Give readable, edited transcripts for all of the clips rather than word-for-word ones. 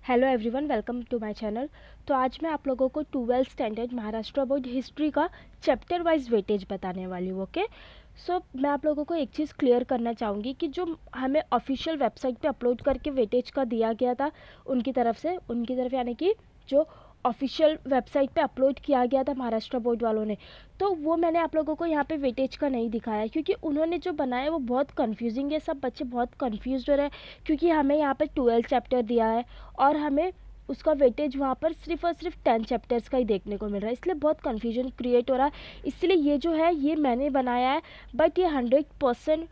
Hello everyone, welcome to my channel. तो आज मैं आप लोगों को 12th standard Maharashtra board history का चैप्टर वाइज वेटेज बताने वाली हूँ। ओके, सो मैं आप लोगों को एक चीज़ क्लियर करना चाहूँगी कि जो हमें ऑफिशियल वेबसाइट पे अपलोड करके वेटेज का दिया गया था उनकी तरफ यानी कि जो ऑफिशियल वेबसाइट पे अपलोड किया गया था महाराष्ट्र बोर्ड वालों ने, तो वो मैंने आप लोगों को यहाँ पे वेटेज का नहीं दिखाया क्योंकि उन्होंने जो बनाया वो बहुत कंफ्यूजिंग है। सब बच्चे बहुत कंफ्यूज हो रहे हैं क्योंकि हमें यहाँ पे 12 चैप्टर दिया है और हमें उसका वेटेज वहाँ पर सिर्फ और सिर्फ 10 चैप्टर्स का ही देखने को मिल रहा है, इसलिए बहुत कन्फ्यूजन क्रिएट हो रहा है। इसलिए ये जो है ये मैंने बनाया है, बट ये 100%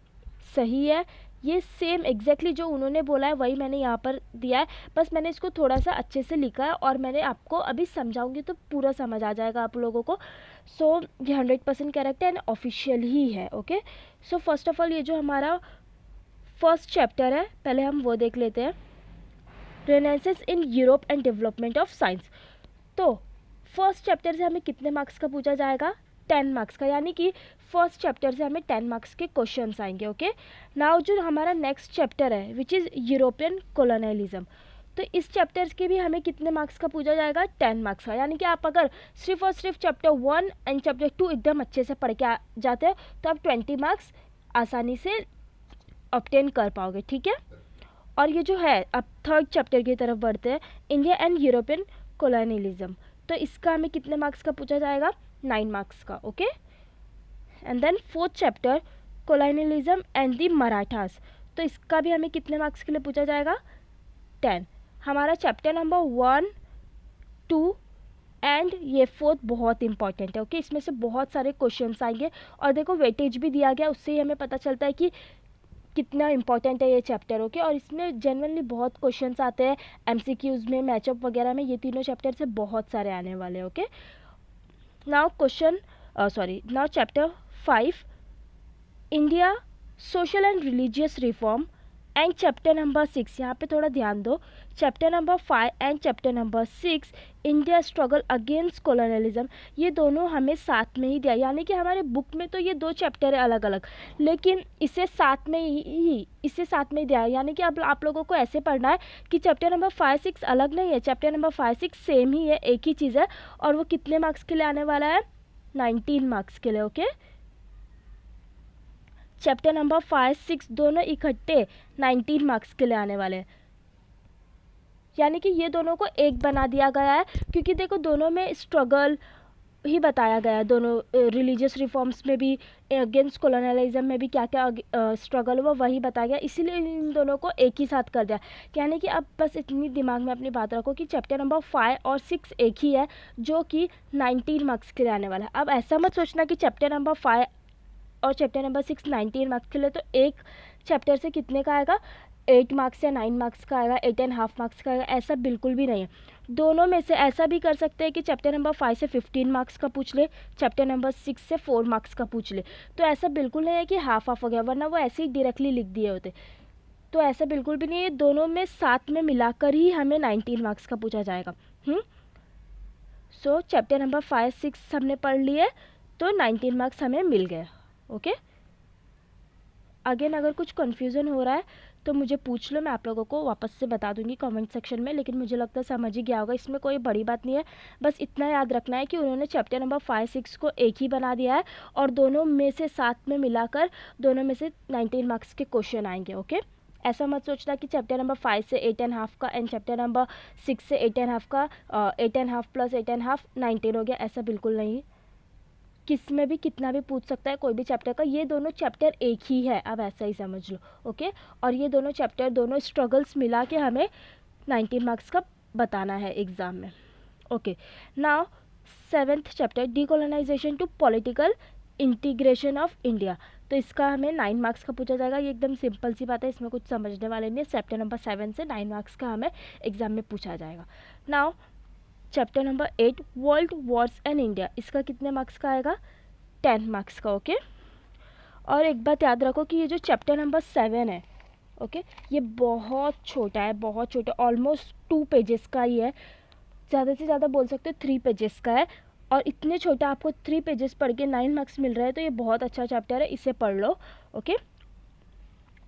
सही है। ये सेम एग्जैक्टली जो उन्होंने बोला है वही मैंने यहाँ पर दिया है, बस मैंने इसको थोड़ा सा अच्छे से लिखा है और मैंने आपको अभी समझाऊंगी तो पूरा समझ आ जाएगा आप लोगों को। सो ये 100% करेक्ट है एंड ऑफिशियल ही है। Okay, so first of all ये जो हमारा फर्स्ट चैप्टर है पहले हम वो देख लेते हैं, renaissance in Europe and development of science. तो फर्स्ट चैप्टर से हमें कितने मार्क्स का पूछा जाएगा? 10 मार्क्स का, यानी कि फर्स्ट चैप्टर से हमें 10 मार्क्स के क्वेश्चंस आएंगे। ओके, नाउ जो हमारा नेक्स्ट चैप्टर है विच इज़ यूरोपियन कॉलोनियलिज्म, तो इस चैप्टर के भी हमें कितने मार्क्स का पूछा जाएगा? 10 मार्क्स का। यानी कि आप अगर सिर्फ और सिर्फ चैप्टर 1 एंड चैप्टर 2 एकदम अच्छे से पढ़ के आ जाते हो तो आप 20 मार्क्स आसानी से ऑब्टेन कर पाओगे। ठीक है, और ये जो है अब थर्ड चैप्टर की तरफ बढ़ते हैं, इंडिया एंड यूरोपियन कॉलोनियलिज्म। तो इसका हमें कितने मार्क्स का पूछा जाएगा? 9 मार्क्स का। Okay, and then fourth chapter colonialism and the Marathas, तो इसका भी हमें कितने मार्क्स के लिए पूछा जाएगा? 10। हमारा चैप्टर नंबर 1, 2 एंड ये फोर्थ बहुत इंपॉर्टेंट है। ओके, इसमें से बहुत सारे क्वेश्चंस आएंगे और देखो वेटेज भी दिया गया, उससे ही हमें पता चलता है कि कितना इंपॉर्टेंट है ये चैप्टर। ओके, और इसमें जनरली बहुत क्वेश्चंस आते हैं एमसीक्यूज़ में, मैचअप वगैरह में, ये तीनों चैप्टर से बहुत सारे आने वाले हैं। Okay, now now chapter 5, India social and religious reform and chapter number 6, यहाँ पे थोड़ा ध्यान दो, chapter number 5 and chapter number 6 India struggle against colonialism, ये दोनों हमें साथ में ही दिया। यानी कि हमारे बुक में तो ये दो चैप्टर है अलग अलग, लेकिन इसे साथ में ही दिया है। यानी कि अब आप लोगों को ऐसे पढ़ना है कि चैप्टर नंबर 5-6 अलग नहीं है, चैप्टर नंबर 5-6 सेम ही है, एक ही चीज़ है, और वो कितने मार्क्स के लिए आने वाला है? 19 मार्क्स के लिए। ओके, चैप्टर नंबर 5-6 दोनों इकट्ठे 19 मार्क्स के लिए आने वाले हैं। यानी कि ये दोनों को एक बना दिया गया है क्योंकि देखो दोनों में स्ट्रगल ही बताया गया है, दोनों रिलीजियस रिफॉर्म्स में भी अगेंस्ट कॉलोनियलिज्म में भी क्या क्या स्ट्रगल हुआ वही बताया गया, इसीलिए इन दोनों को एक ही साथ कर दिया। यानी कि अब बस इतनी दिमाग में अपनी बात रखो कि चैप्टर नंबर 5 और 6 एक ही है जो कि 19 मार्क्स के लिए आने वाला है। अब ऐसा मत सोचना कि चैप्टर नंबर 5 और चैप्टर नंबर 6 19 मार्क्स के लिए, तो एक चैप्टर से कितने का आएगा? 8 मार्क्स या 9 मार्क्स का आएगा, 8.5 मार्क्स का आएगा, ऐसा बिल्कुल भी नहीं है। दोनों में से ऐसा भी कर सकते हैं कि चैप्टर नंबर 5 से 15 मार्क्स का पूछ ले, चैप्टर नंबर 6 से 4 मार्क्स का पूछ ले, तो ऐसा बिल्कुल नहीं है कि हाफ हाफ हो गया, वरना वो ऐसे ही डायरेक्टली लिख दिए होते। तो ऐसा बिल्कुल भी नहीं है, दोनों में साथ में मिलाकर ही हमें 19 मार्क्स का पूछा जाएगा। सो चैप्टर नंबर 5-6 हमने पढ़ लिए तो 19 मार्क्स हमें मिल गए। ओके, अगेन अगर कुछ कन्फ्यूज़न हो रहा है तो मुझे पूछ लो, मैं आप लोगों को वापस से बता दूंगी कमेंट सेक्शन में, लेकिन मुझे लगता है समझ ही गया होगा, इसमें कोई बड़ी बात नहीं है। बस इतना याद रखना है कि उन्होंने चैप्टर नंबर 5-6 को एक ही बना दिया है और दोनों में से साथ में मिलाकर दोनों में से 19 मार्क्स के क्वेश्चन आएंगे। ओके, ऐसा मत सोचना कि चैप्टर नंबर 5 से 8.5 का एंड चैप्टर नंबर 6 से 8.5 का 8.5 प्लस 8.5 19 हो गया, ऐसा बिल्कुल नहीं। किस में भी कितना भी पूछ सकता है कोई भी चैप्टर का, ये दोनों चैप्टर एक ही है, अब ऐसा ही समझ लो। ओके, और ये दोनों चैप्टर दोनों स्ट्रगल्स मिला के हमें 19 मार्क्स का बताना है एग्ज़ाम में। Okay, now 7th chapter decolonization to political integration of India, तो इसका हमें 9 मार्क्स का पूछा जाएगा। ये एकदम सिंपल सी बात है, इसमें कुछ समझने वाले नहीं है। चैप्टर नंबर 7 से 9 मार्क्स का हमें एग्ज़ाम में पूछा जाएगा। Now chapter number 8 world wars and India, इसका कितने मार्क्स का आएगा? 10 मार्क्स का। ओके, और एक बात याद रखो कि ये जो चैप्टर नंबर 7 है, ओके, ये बहुत छोटा है, बहुत छोटा, ऑलमोस्ट 2 पेजेस का ही है, ज़्यादा से ज़्यादा बोल सकते हो 3 पेजेस का है, और इतने छोटा आपको 3 पेजेस पढ़ के 9 मार्क्स मिल रहे हैं, तो ये बहुत अच्छा चैप्टर है, इसे पढ़ लो। ओके,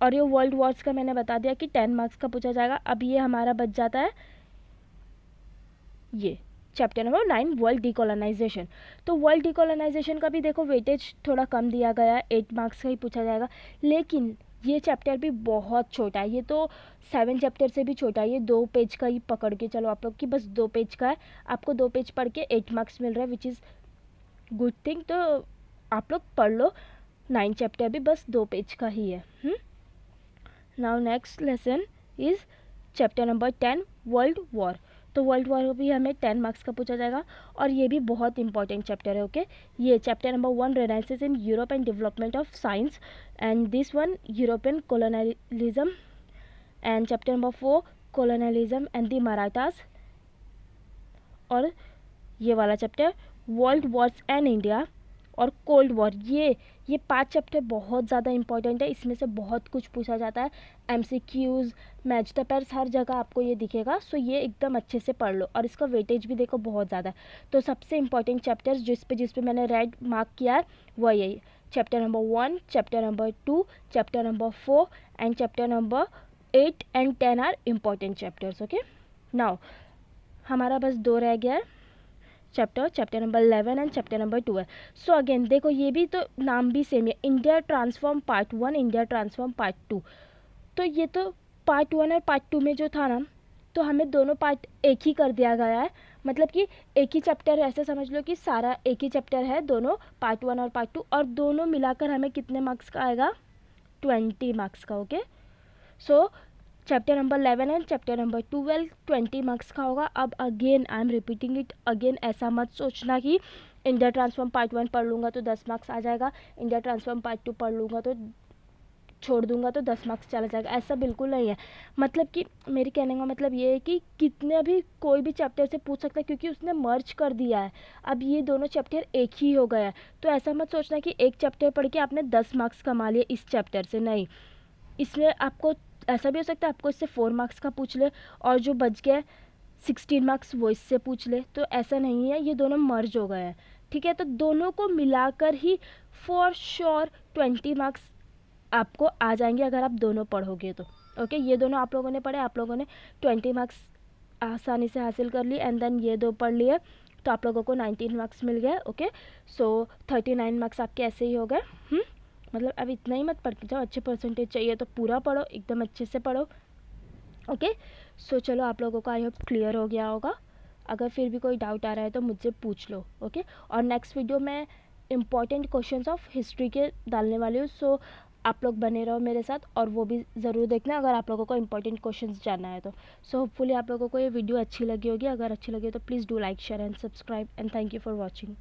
और ये वर्ल्ड वॉर्स का मैंने बता दिया कि 10 मार्क्स का पूछा जाएगा। अब ये हमारा बच जाता है ये चैप्टर नंबर 9 वर्ल्ड डिकोलोनाइजेशन। तो वर्ल्ड डिकोलोनाइजेशन का भी देखो वेटेज थोड़ा कम दिया गया है, 8 मार्क्स का ही पूछा जाएगा, लेकिन ये चैप्टर भी बहुत छोटा है, ये तो 7 चैप्टर से भी छोटा है, ये 2 पेज का ही पकड़ के चलो आप लोग कि बस 2 पेज का है, आपको 2 पेज पढ़ के 8 मार्क्स मिल रहा है, विच इज़ गुड थिंग। तो आप लोग पढ़ लो, 9 चैप्टर भी बस 2 पेज का ही है। Now next lesson is chapter number 10 world war. तो वर्ल्ड वॉर भी हमें 10 मार्क्स का पूछा जाएगा, और ये भी बहुत इंपॉर्टेंट चैप्टर है। ओके, ये chapter number 1 renaissance in Europe and development of science, and this one European colonialism, and chapter number 4 colonialism and the Marathas, और ये वाला chapter world wars and India और कोल्ड वॉर। ये 5 चैप्टर बहुत ज़्यादा important है, इसमें से बहुत कुछ पूछा जाता है, MCQs, मैच द पेयर्स, हर जगह आपको ये दिखेगा। सो ये एकदम अच्छे से पढ़ लो, और इसका वेटेज भी देखो बहुत ज़्यादा है। तो सबसे इंपॉर्टेंट चैप्टर्स जिस पे मैंने रेड मार्क किया है वो यही, chapter number 1, chapter number 2, chapter number 4 and chapter number 8 and 10 are important chapters. Okay, now हमारा बस 2 रह गया है chapter number 11 and chapter number 12। So again देखो ये भी तो नाम भी सेम है, India transform part 1, India transform part 2। तो ये तो पार्ट 1 और पार्ट 2 में जो था ना, तो हमें दोनों पार्ट एक ही कर दिया गया है, मतलब कि एक ही चैप्टर, ऐसे समझ लो कि सारा एक ही चैप्टर है, दोनों पार्ट 1 और पार्ट 2, और दोनों मिलाकर हमें कितने मार्क्स का आएगा, 20 मार्क्स का। Okay, so chapter number 11 and chapter number 12 20 marks का होगा। अब again I am repeating it again, ऐसा मत सोचना कि इंडिया ट्रांसफॉर्म पार्ट 1 पढ़ लूँगा तो 10 मार्क्स आ जाएगा, इंडिया ट्रांसफॉर्म पार्ट 2 पढ़ लूँगा तो छोड़ दूंगा तो 10 मार्क्स चला जाएगा, ऐसा बिल्कुल नहीं है। मतलब कि मेरे कहने का मतलब ये है कि कितने भी कोई भी चैप्टर से पूछ सकता है, क्योंकि उसने मर्ज कर दिया है, अब ये दोनों चैप्टर एक ही हो गया है। तो ऐसा मत सोचना कि एक चैप्टर पढ़ के आपने 10 मार्क्स कमा लिए इस चैप्टर से, नहीं, इसमें आपको ऐसा भी हो सकता है आपको इससे 4 मार्क्स का पूछ ले, और जो बच गए 16 मार्क्स वो इससे पूछ ले, तो ऐसा नहीं है, ये दोनों मर्ज हो गए हैं। ठीक है, तो दोनों को मिलाकर ही फॉर श्योर 20 मार्क्स आपको आ जाएंगे अगर आप दोनों पढ़ोगे तो। ओके, ये दोनों आप लोगों ने पढ़े, आप लोगों ने 20 मार्क्स आसानी से हासिल कर ली, एंड देन ये 2 पढ़ लिए तो आप लोगों को 19 मार्क्स मिल गए। ओके, सो 39 मार्क्स आपके ऐसे ही हो गए। मतलब अब इतना ही मत पढ़ के जाओ, अच्छे परसेंटेज चाहिए तो पूरा पढ़ो, एकदम अच्छे से पढ़ो। ओके, सो चलो आप लोगों को आई होप क्लियर हो गया होगा, अगर फिर भी कोई डाउट आ रहा है तो मुझसे पूछ लो। ओके, और नेक्स्ट वीडियो में इम्पॉर्टेंट क्वेश्चंस ऑफ हिस्ट्री के डालने वाली हूँ, सो आप लोग बने रहो मेरे साथ, और वो भी ज़रूर देखना अगर आप लोगों को इंपॉर्टेंट क्वेश्चंस जानना है तो। सो होपफुली आप लोगों को ये वीडियो अच्छी लगी होगी, अगर अच्छी लगी तो please do like, share and subscribe, and thank you for watching.